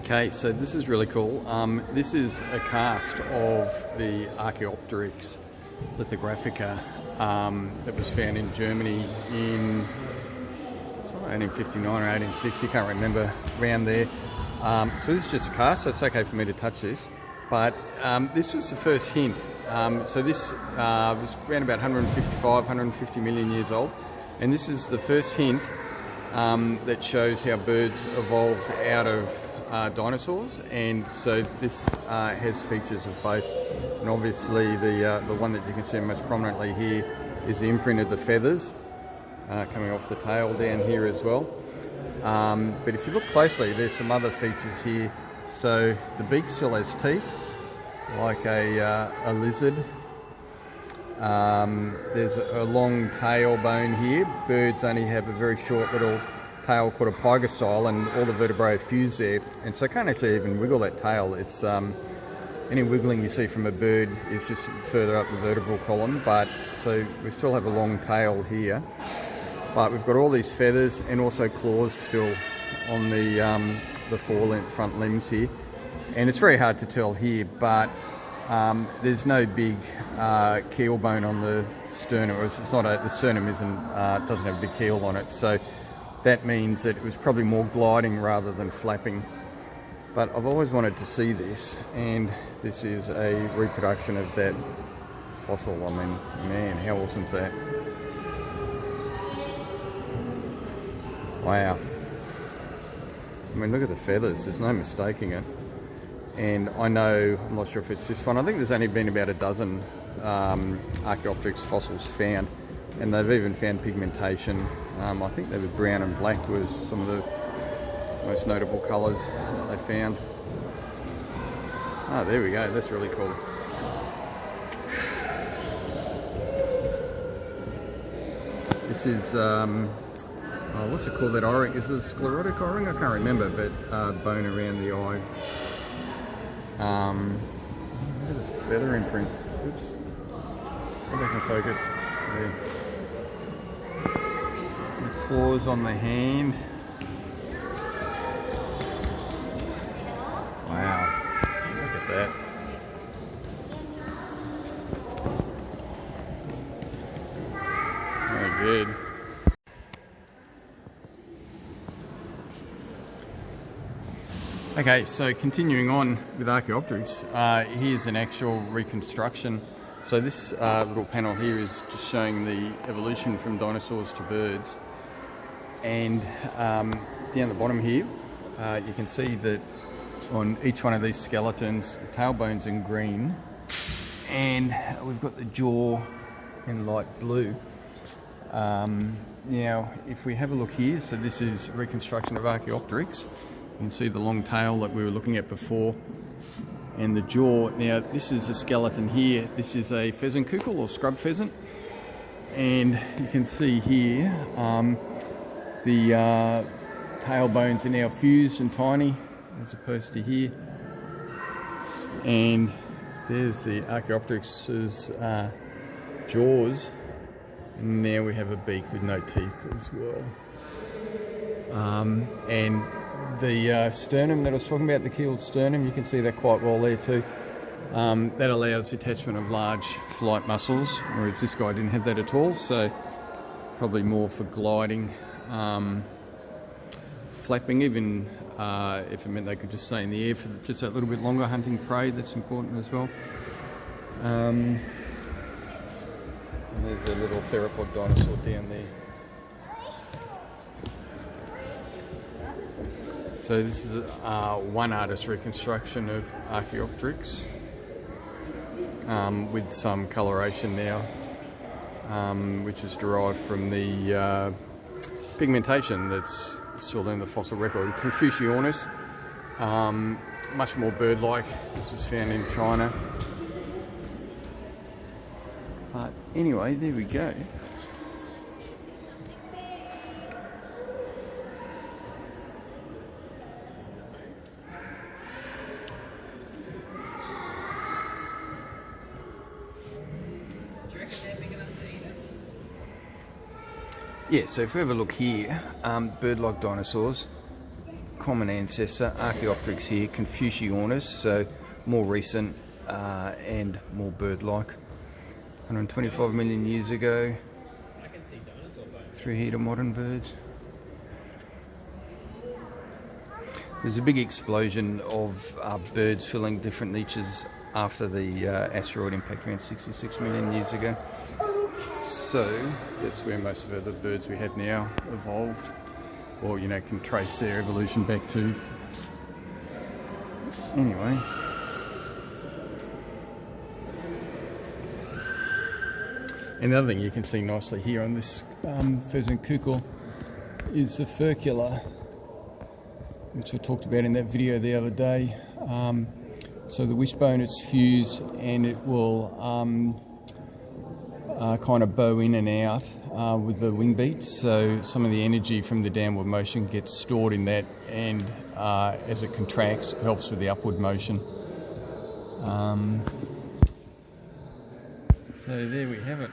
Okay, so this is really cool. This is a cast of the Archaeopteryx lithographica that was found in Germany in 1859 or 1860, can't remember, around there. So this is just a cast, so it's okay for me to touch this. But this was the first hint. So this was around about 155, 150 million years old. And this is the first hint that shows how birds evolved out of dinosaurs, and so this has features of both. And obviously the one that you can see most prominently here is the imprint of the feathers coming off the tail down here as well. But if you look closely, there's some other features here. So the beak still has teeth, like a lizard. There's a long tail bone here. Birds only have a very short little tail called a pygostyle, and all the vertebrae are fused there, and so can't actually even wiggle that tail. It's any wiggling you see from a bird is just further up the vertebral column, but so we still have a long tail here, but we've got all these feathers and also claws still on the front limbs here, and it's very hard to tell here, but there's no big keel bone on the sternum. It's not the sternum doesn't have a big keel on it, so that means that it was probably more gliding rather than flapping. But I've always wanted to see this, and this is a reproduction of that fossil. I mean, man, how awesome is that? Wow. I mean, look at the feathers, there's no mistaking it. And I'm not sure if it's this one. I think there's only been about a dozen Archaeopteryx fossils found, and they've even found pigmentation. I think they were brown and black was some of the most notable colours they found. Oh, there we go, that's really cool. This is, what's it called, that eye? Is it a sclerotic eye ring? I can't remember, but bone around the eye. Look at the feather imprint. Oops. Go back and focus. There. The claws on the hand. Wow. Look at that. Very good. Okay, so continuing on with Archaeopteryx, here's an actual reconstruction. So this little panel here is just showing the evolution from dinosaurs to birds. And down the bottom here, you can see that on each one of these skeletons, the tailbone's in green, and we've got the jaw in light blue. Now, if we have a look here, so this is a reconstruction of Archaeopteryx. You can see the long tail that we were looking at before, and the jaw. Now this is a skeleton here. This is a pheasant kukul or scrub pheasant, and you can see here the tail bones are now fused and tiny as opposed to here, and there's the Archaeopteryx's jaws, and now we have a beak with no teeth as well. And the sternum that I was talking about, the keeled sternum, you can see that quite well there too. That allows the attachment of large flight muscles, whereas this guy didn't have that at all, so probably more for gliding, flapping, even if it meant they could just stay in the air for just that little bit longer, hunting prey, that's important as well. And there's a little theropod dinosaur down there. So this is one artist reconstruction of Archaeopteryx with some coloration now, which is derived from the pigmentation that's still in the fossil record. Confuciornis, much more bird-like. This was found in China. But anyway, there we go. Yeah, so if we have a look here, bird-like dinosaurs, common ancestor, Archaeopteryx here, Confuciornis, so more recent and more bird-like. 125 million years ago, three-heater modern birds. There's a big explosion of birds filling different niches after the asteroid impact around 66 million years ago. So that's where most of the birds we have now evolved, or you know, can trace their evolution back to. Anyway, another thing you can see nicely here on this pheasant kukul is the furcula, which I talked about in that video the other day. So the wishbone, it's fused and it will kind of bow in and out with the wing beats. So some of the energy from the downward motion gets stored in that, and as it contracts, it helps with the upward motion. So there we have it.